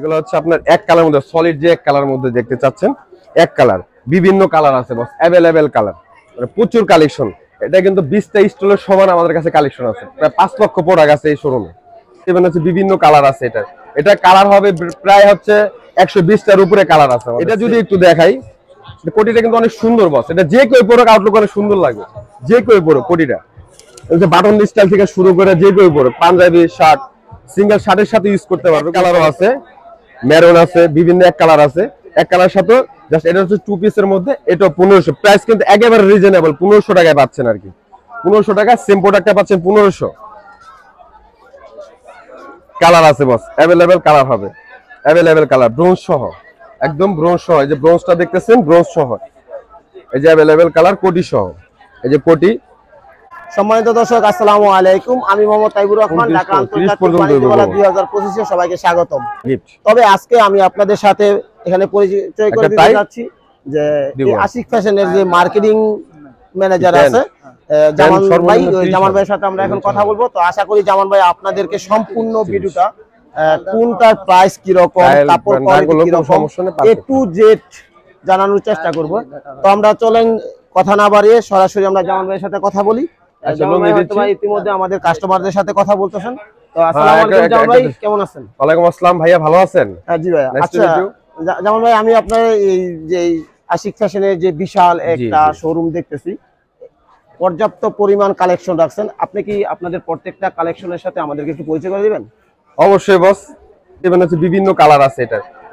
এগুলো হচ্ছে আপনার এক কালার মধ্যে, সলিড যে এক কালার মধ্যে দেখতে চাচ্ছেন, এক কালার, বিভিন্ন কালার আছে বস, অ্যাভেলেবেল কালার, মানে প্রচুর কালেকশন। এটা কিন্তু 20টা স্টলের সমান আমাদের কাছে কালেকশন আছে, প্রায় 5 লক্ষ প্রোডাক্ট আছে এই শোরুমে। ইভেন হচ্ছে বিভিন্ন কালার আছে, এটা কালার হবে প্রায় হচ্ছে 120টার উপরে কালার আছে। এটা যদি একটু দেখাই, কোটিটা কিন্তু অনেক সুন্দর বস, এটা যে কেউ পরুক আউটলুক অনেক সুন্দর লাগবে, যে কেউ পরুক কোটিটা। বাটন স্টাইল থেকে শুরু করে যে কেউ পরুক, পাঞ্জাবি শার্ট, সিঙ্গেল শার্টের সাথে ইউজ করতে পারবে। কালারও আছে, মেরুন আছে, বিভিন্ন এক কালার আছে, এক কালার সাথে জাস্ট এটা হচ্ছে 2 পিসের মধ্যে, এটা 1500, প্রাইস কিন্তু একেবারে রিজনেবল, 1500 টাকায় পাচ্ছেন আর কি। 1500 টাকা সেম প্রোডাক্টটা পাচ্ছেন 1500। কালার আছে বস, অ্যাভেলেবেল কালার হবে, অ্যাভেলেবেল কালার, ব্রোঞ্জ সহ, একদম ব্রোঞ্জ সহ। এই যে ব্রোঞ্জটা দেখতেছেন, ব্রোঞ্জ সহ, এই যে অ্যাভেলেবেল কালার, কোটি সহ, এই যে কোটি। সম্মানিত দর্শক, আসসালামু আলাইকুম। আমি মোহাম্মদ তাইবুর রহমান, ঢাকা আন্তর্জাতিক বাণিজ্য মেলা 2025 সবাইকে স্বাগতম। তবে আজকে আমি আপনাদের সাথে এখানে পরিচয় করে দিতে যাচ্ছি যে আশিক ফ্যাশনের যে মার্কেটিং ম্যানেজার আছে জামান ভাই, জামান ভাইয়ের সাথে আমরা এখন কথা বলবো। তো আশা করি জামান ভাই আপনাদেরকে সম্পূর্ণ ভিডিওটা কোনটার প্রাইস কি রকম, কাপড় কোয়ালিটি কি রকম, A to Z জানানোর চেষ্টা করব। তো আমরা চলেন কথা না বাড়িয়ে সরাসরি আমরা জামান ভাইয়ের সাথে কথা বলি। ইতিমধ্যে আমাদের কাস্টমারদের সাথে কথা বলতেছেন। তো আসসালামু আলাইকুম জামান ভাই, কেমন আছেন? ওয়ালাইকুম আসসালাম ভাইয়া, ভালো আছেন? হ্যাঁ জি ভাইয়া। আচ্ছা জামান ভাই, আমি আপনার এই যে আশিক ফ্যাশনের যে বিশাল একটা শোরুম দেখতেছি, পর্যাপ্ত পরিমাণ কালেকশন রাখছেন, আপনি কি আপনাদের প্রত্যেকটা কালেকশনের সাথে আমাদেরকে একটু পরিচয় করে দিবেন? অবশ্যই বস, হচ্ছে বিভিন্ন কালার আছে,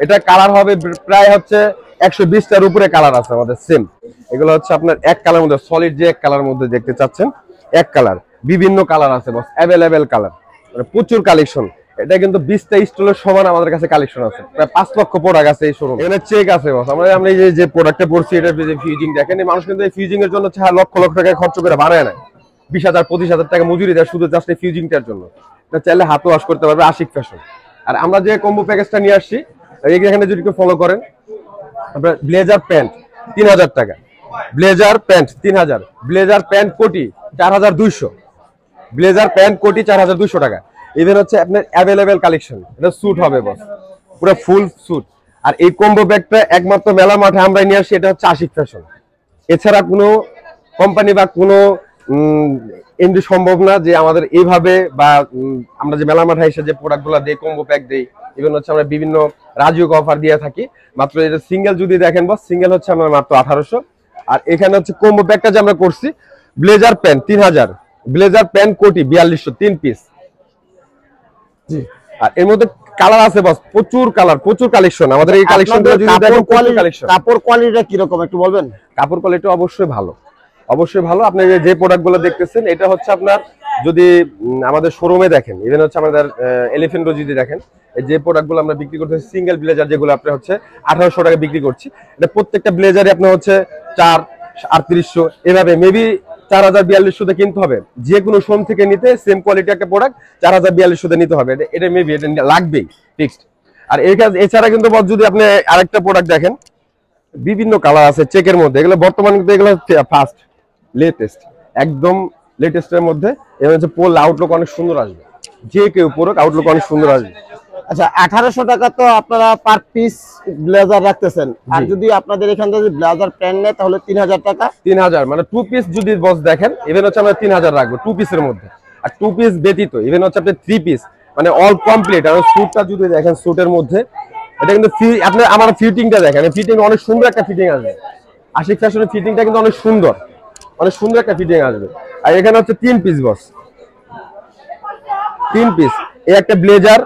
এটা কালার হবে প্রায় হচ্ছে 120টার উপরে কালার আছে আমাদের সেম। এগুলো হচ্ছে আপনার এক কালার মধ্যে, সলিড যে এক কালার মধ্যে দেখতে চাচ্ছেন, এক কালার, বিভিন্ন কালার আছে বস, অ্যাভেলেবেল কালার, মানে প্রচুর কালেকশন। এটা কিন্তু 20টা স্টলের সমান আমাদের কাছে কালেকশন আছে, প্রায় 5 লক্ষ প্রোডাক্ট আছে এই শোরুমে। এখানে চেক আছে বস, আমরা যে প্রোডাক্টটা পড়ছি, এটার যে ফিউজিং দেখেন, মানুষ কিন্তু এই ফিউজিং এর জন্য লক্ষ লক্ষ টাকা খরচ করে বানায় না, 20,000 25,000 টাকা মজুরি দেয় শুধু জাস্ট এই ফিউজিংটার জন্য। এটা চাইলে হাত ওয়াশ করতে পারবে আশিক ফ্যাশন। আর আমরা যে কম্বো প্যাকেজটা নিয়ে আসছি, এখানে যদি একটু ফলো করেন, আপনার ব্লেজার প্যান্ট 3000 টাকা, ব্লেজার প্যান্ট 3000, ব্লেজার প্যান্ট কোটি 4200, ব্লেজার প্যান্ট কোটি 4200 টাকা। ইভেন হচ্ছে আপনার অ্যাভেলেবেল কালেকশন, এটা স্যুট হবে বস, পুরো ফুল স্যুট। আর এই কম্বো ব্যাগটা একমাত্র মেলা মাঠে আমরা নিয়ে আসি, এটা হচ্ছে আশিক ফ্যাশন। এছাড়া কোনো কোম্পানি বা কোনো এমডি সম্ভব না যে আমাদের এইভাবে, বা আমরা যে মেলা মাঠে এসে যে প্রোডাক্টগুলো দেই, কম্বো প্যাক দেই, ইভেন হচ্ছে আমরা বিভিন্ন রাজুক অফার দিয়ে থাকি। মাত্র এটা সিঙ্গেল যদি দেখেন বস, সিঙ্গেল হচ্ছে আমরা মাত্র 1800। আর এখানে হচ্ছে কম্বো প্যাকটা যে আমরা করছি, ব্লেজার প্যান্ট 3000, ব্লেজার প্যান্ট কোটি 4200, 3 পিস। আর এর মধ্যে কালার আছে বস, প্রচুর কালার, প্রচুর কালেকশন আমাদের এই কালেকশনগুলো যদি দেখেন, কাপড় কোয়ালিটিটা কি রকম একটু বলবেন? কাপড় কোয়ালিটি অবশ্যই ভালো, অবশ্যই ভালো। আপনি যে প্রোডাক্টগুলো দেখতেছেন, এটা হচ্ছে আপনার যদি আমাদের শোরুমে দেখেন, ইভেন হচ্ছে আমাদের এলিফ্যান্ট রোড যদি দেখেন, যে প্রোডাক্টগুলো আমরা বিক্রি করতেছি, সিঙ্গেল ব্লেজার যেগুলো আপনার হচ্ছে 1800 টাকা বিক্রি করছি, এটা প্রত্যেকটা ব্লেজারে আপনার হচ্ছে 4,3800, এভাবে মেবি 4042 কিনতে হবে। যে কোনো শোরুম থেকে নিতে সেম কোয়ালিটি একটা প্রোডাক্ট 4042 নিতে হবে, এটা মেবি এটা লাগবেই ফিক্সড। আর এছাড়া কিন্তু যদি আপনি আরেকটা প্রোডাক্ট দেখেন, বিভিন্ন কালার আছে চেকের মধ্যে, এগুলো বর্তমানে কিন্তু এগুলো ফার্স্ট লেটেস্ট, একদম লেটেস্টের মধ্যে। এর হচ্ছে পোল আউটলুক অনেক সুন্দর আসবে, যে কেউ পরুক আউটলুক অনেক সুন্দর আসবে। আচ্ছা 1800 টাকা তো আপনারা পার পিস ব্লেজার রাখতেছেন, আর যদি আপনাদের এখান থেকে ব্লেজার প্যান্ট নেয় তাহলে 3000 টাকা। 3000 মানে 2 পিস যদি বস দেখেন, ইভেন হচ্ছে আমরা 3000 রাখবো 2 পিসের মধ্যে। আর 2 পিস ব্যতীত ইভেন হচ্ছে আপনি 3 পিস, মানে অল কমপ্লিট। আর স্যুটটা যদি দেখেন, স্যুটের মধ্যে এটা কিন্তু আপনি আমার ফিটিংটা দেখেন, ফিটিং অনেক সুন্দর একটা ফিটিং আসবে। আশিক ফ্যাশনের ফিটিংটা কিন্তু অনেক সুন্দর, অনেক সুন্দর একটা ফিটিং আসবে। আর এখানে হচ্ছে 3 পিস বস, 3 পিস, এই একটা ব্লেজার,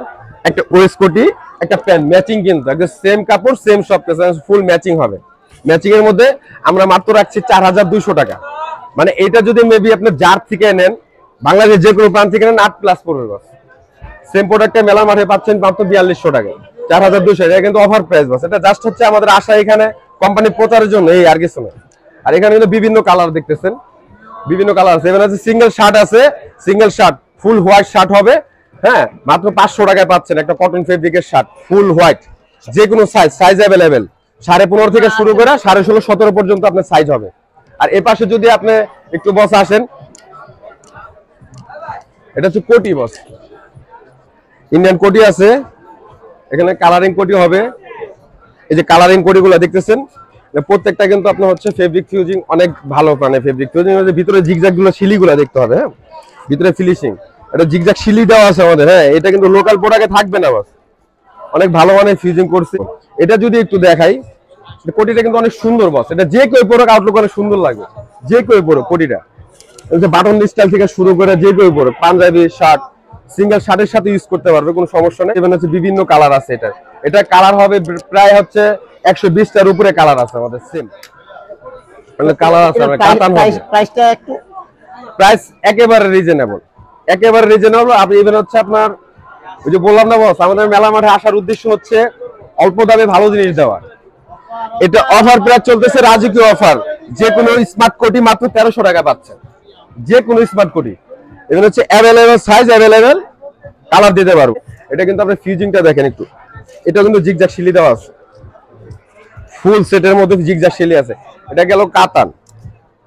একটা ওয়েস্ট কোটি, একটা প্যান্ট, ম্যাচিং কিন্তু একদম সেম কাপড়, সেম সব কিছু, ফুল ম্যাচিং হবে। ম্যাচিং এর মধ্যে আমরা মাত্র রাখছি 4200 টাকা। মানে এটা যদি মেবি আপনি যার থেকে নেন, বাংলাদেশের যে কোনো প্রান্ত থেকে নেন, 8+ পড়বে বস। সেম প্রোডাক্টটা মেলা মাঠে পাচ্ছেন মাত্র 4200 টাকা, 4200। এটা কিন্তু অফার প্রাইস বস, এটা জাস্ট হচ্ছে আমাদের আশা এখানে কোম্পানি প্রচারের জন্য, এই আর কিছু না। আর এখানে কিন্তু বিভিন্ন কালার দেখতেছেন, বিভিন্ন কালার আছে। এখানে আছে সিঙ্গেল শার্ট আছে, single shirt full white shirt হবে, হ্যাঁ, মাত্র 500 টাকায় পাচ্ছেন একটা কটন ফেব্রিকের শার্ট ফুল হোয়াইট, যে কোনো সাইজ অ্যাভেলেবেল, 15.5 থেকে শুরু করে 16.5 17 পর্যন্ত আপনার সাইজ হবে। আর এর পাশে যদি আপনি একটু বস আসেন, এটা হচ্ছে কোটি বস, ইন্ডিয়ান কোটি আছে, এখানে কালারিং কোটি হবে। এই যে কালারিং কোটিগুলো দেখতেছেন, প্রত্যেকটা কিন্তু আপনার হচ্ছে ফেব্রিক ফিউজিং অনেক ভালো, মানে ফেব্রিক ফিউজিং ভিতরে জিগজ্যাগ গুলো শিলিগুলো দেখতে হবে। হ্যাঁ, ভিতরে ফিনিশিং এটা জিগজ্যাগ শিলি দেওয়া আছে আমাদের। হ্যাঁ, এটা কিন্তু লোকাল প্রোডাক্টে থাকবে না, বাস অনেক ভালো মানের ফিউজিং করছে। এটা যদি একটু দেখাই, কোটিটা কিন্তু অনেক সুন্দর বস। এটা যে কেউ পরে আউটলুক অনেক সুন্দর লাগবে, যে কেউ পরে কোটিটা। বাটন স্টাইল থেকে শুরু করে যে কেউ পরে পাঞ্জাবি শার্ট, সিঙ্গেল শার্টের সাথে ইউজ করতে পারবে, কোনো সমস্যা নেই। এখানে হচ্ছে বিভিন্ন কালার আছে। এটা কালার হবে প্রায় হচ্ছে 120টার উপরে কালার আছে আমাদের। সেম মানে কালার আছে। প্রাইসটা একটু প্রাইস একেবারে রিজনেবল, একেবারে রিজনেবল। আপনি ইভেন হচ্ছে আপনার ওই যে বললাম না বস, আমাদের মেলা মাঠে আসার উদ্দেশ্য হচ্ছে অল্প দামে ভালো জিনিস দেওয়া। এটা অফার প্রাইস চলতেছে, রাজকীয় অফার। যে কোনো স্মার্ট কোটি মাত্র 1300 টাকা পাচ্ছেন, যে কোনো স্মার্ট কোটি। এখানে হচ্ছে অ্যাভেলেবেল সাইজ, অ্যাভেলেবেল কালার দিতে পারবো। এটা কিন্তু আপনি ফিউজিংটা দেখেন একটু, এটা কিন্তু জিগজ্যাগ শিলি দেওয়া আছে, ফুল সেটের মধ্যে জিগজ্যাগ শিলি আছে। এটা গেল কাতান।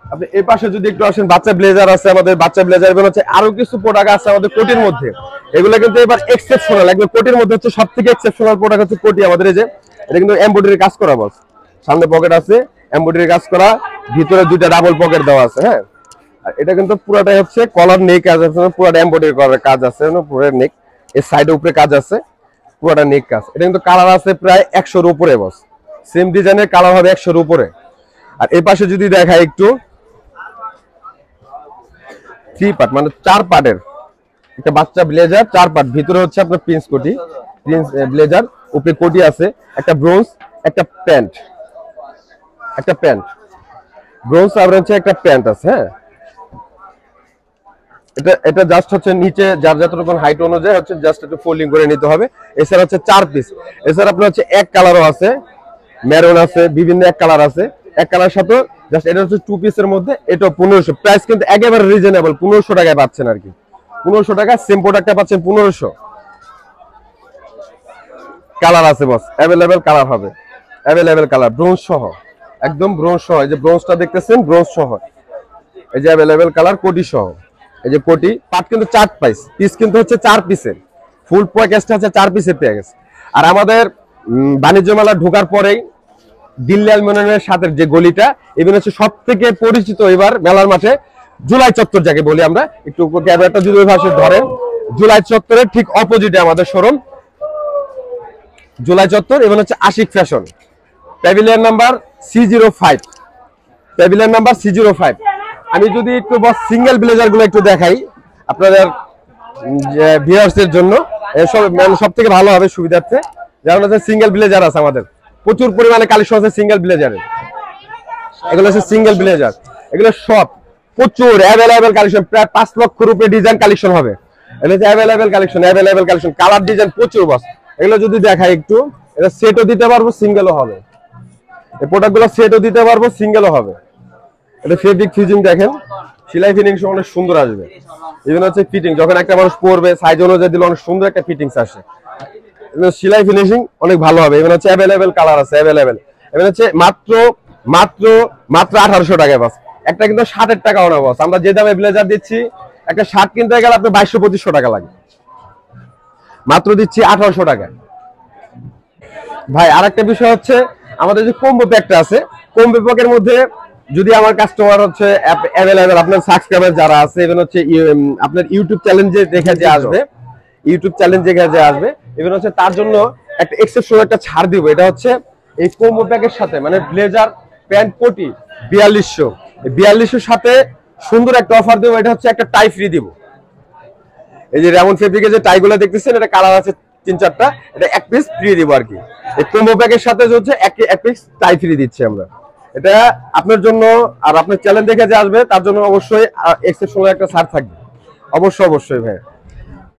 আপনি এই পাশে যদি একটু আসেন, বাচ্চা ব্লেজার আছে আমাদের, বাচ্চা ব্লেজার এবং হচ্ছে আরো কিছু প্রোডাক্ট আছে আমাদের কোটির মধ্যে। এগুলো কিন্তু এবার এক্সেপশনাল, একদম কোটির মধ্যে হচ্ছে সবথেকে এক্সেপশনাল প্রোডাক্ট হচ্ছে কোটি আমাদের। এই যে এটা কিন্তু এমব্রয়ডারি কাজ করা বস, সামনে পকেট আছে, এমব্রয়ডারি কাজ করা, ভিতরে দুইটা ডাবল পকেট দেওয়া আছে। হ্যাঁ, আর এটা কিন্তু পুরোটাই হচ্ছে কলার নেক কাজ আছে, পুরোটা এমব্রয়ডারি করার কাজ আছে, পুরো নেক এর সাইডের উপরে কাজ আছে, পুরোটা নেক কাজ। এটা কিন্তু কালার আছে প্রায় 100-র উপরে বস, সেম ডিজাইনের কালার হবে 100-র উপরে। আর এই পাশে যদি দেখাই একটু, 3 পার্ট মানে 4 পার্টের একটা বাচ্চা ব্লেজার, 4 পার্ট। ভিতরে হচ্ছে আপনার প্রিন্স কোটি, প্রিন্স ব্লেজার, উপরে কোটি আছে, একটা ব্রোঞ্জ, একটা প্যান্ট, একটা প্যান্ট ব্রোঞ্জ, আর হচ্ছে একটা প্যান্ট আছে। হ্যাঁ, এটা জাস্ট হচ্ছে নিচে যার যতটুকু হাইট অনুযায়ী হচ্ছে জাস্ট একটু ফোল্ডিং করে নিতে হবে। এছাড়া হচ্ছে 4 পিস। এছাড়া আপনার হচ্ছে এক কালারও আছে, মেরুন আছে, বিভিন্ন এক কালার আছে। এক কালার সাথে জাস্ট এটা হচ্ছে 2 পিসের মধ্যে, এটা 1500। প্রাইস কিন্তু একেবারে রিজনেবল, 1500 টাকায় পাচ্ছেন আর কি। 1500 টাকা সেম প্রোডাক্টটা পাচ্ছেন 1500। কালার আছে বস, অ্যাভেলেবেল কালার হবে, অ্যাভেলেবেল কালার, ব্রোঞ্জ সহ, একদম ব্রোঞ্জ সহ। এই যে ব্রোঞ্জটা দেখতেছেন, ব্রোঞ্জ সহ, এই যে অ্যাভেলেবেল কালার কোটি সহ। এই যে কোটি পার্ট কিন্তু 4 পিস কিন্তু হচ্ছে 4 পিসের, ফুল প্যাকেজটা হচ্ছে 4 পিসের প্যাকেজ। আর আমাদের বাণিজ্য মেলা ঢোকার পরেই দিল্লি অ্যালুমিনিয়ামের সাথে যে গলিটা, এবার হচ্ছে সব থেকে পরিচিত এবার মেলার মাঠে জুলাই চত্বর যাকে বলি আমরা। একটু ক্যামেরাটা যদি ওই ভাষায় ধরেন, জুলাই চত্বরের ঠিক অপোজিটে আমাদের শোরুম, জুলাই চত্বর। এবং হচ্ছে Ashik fashion, pavilion number C05, pavilion number C05। আমি যদি একটু বস সিঙ্গেল ব্লেজার গুলো একটু দেখাই আপনাদের ভিউয়ার্সদের জন্য, সব থেকে ভালো হবে সুবিধার্থে। যেমন হচ্ছে সিঙ্গেল ব্লেজার আছে আমাদের, প্রচুর পরিমাণে কালেকশন আছে সিঙ্গেল ব্লেজারের। এগুলো হচ্ছে সিঙ্গেল ব্লেজার, এগুলো সব প্রচুর অ্যাভেলেবেল কালেকশন, প্রায় 5 লক্ষর উপরে ডিজাইন কালেকশন হবে। এগুলো হচ্ছে available collection, available collection, colour design প্রচুর বস। এগুলো যদি দেখাই একটু, এটা সেটও দিতে পারবো, সিঙ্গেলও হবে। এই প্রোডাক্টগুলো সেটও দিতে পারবো, সিঙ্গেলও হবে। এটা ফেব্রিক ফিউজিং দেখেন, সেলাই ফিনিশিং অনেক সুন্দর আসবে। ইভেন হচ্ছে ফিটিং যখন একটা মানুষ পরবে, সাইজ অনুযায়ী দিলে অনেক সুন্দর একটা ফিটিংস আসে। সেলাই ফিনিশিং অনেক ভালো হবে। এবার হচ্ছে অ্যাভেলেবেল কালার আছে, অ্যাভেলেবেল। এবার হচ্ছে মাত্র 1800 টাকায় বাস। একটা কিন্তু 60 টাকাও না বস, আমরা যে দামে ব্লেজার দিচ্ছি, একটা শার্ট কিনতে গেলে আপনার 2200-2500 টাকা লাগে, মাত্র দিচ্ছি 1800 টাকায়। ভাই আরেকটা বিষয় হচ্ছে আমাদের যে কম্বো প্যাকটা আছে, কম্বো প্যাকের মধ্যে যদি আমার কাস্টমার হচ্ছে অ্যাভেলেবেল, আপনার সাবস্ক্রাইবার যারা আছে, এবং হচ্ছে আপনার ইউটিউব চ্যালেঞ্জে দেখে যে আসবে, ইউটিউব চ্যালেঞ্জ দেখে যে আসবে, এবং হচ্ছে তার জন্য একটা এক্সেপশনাল একটা ছাড় দিব। এটা হচ্ছে এই কম্বো প্যাকের সাথে, মানে ব্লেজার প্যান্ট কোটি 4200, 4200 সাথে সুন্দর একটা অফার দেবো। এটা হচ্ছে একটা টাই ফ্রি দিব। এই যে রেমন ফেব্রিকের যে টাইগুলো দেখতেছেন, এটা কালার আছে 3-4টা, এটা 1 পিস ফ্রি দিব আর কি। এই কম্বো প্যাকের সাথে হচ্ছে 1 পিস টাই ফ্রি দিচ্ছি আমরা। এটা আপনার জন্য, আর আপনার চ্যালেঞ্জ দেখে যে আসবে তার জন্য অবশ্যই এক্সেপশনাল একটা ছাড় থাকবে, অবশ্যই ভাই।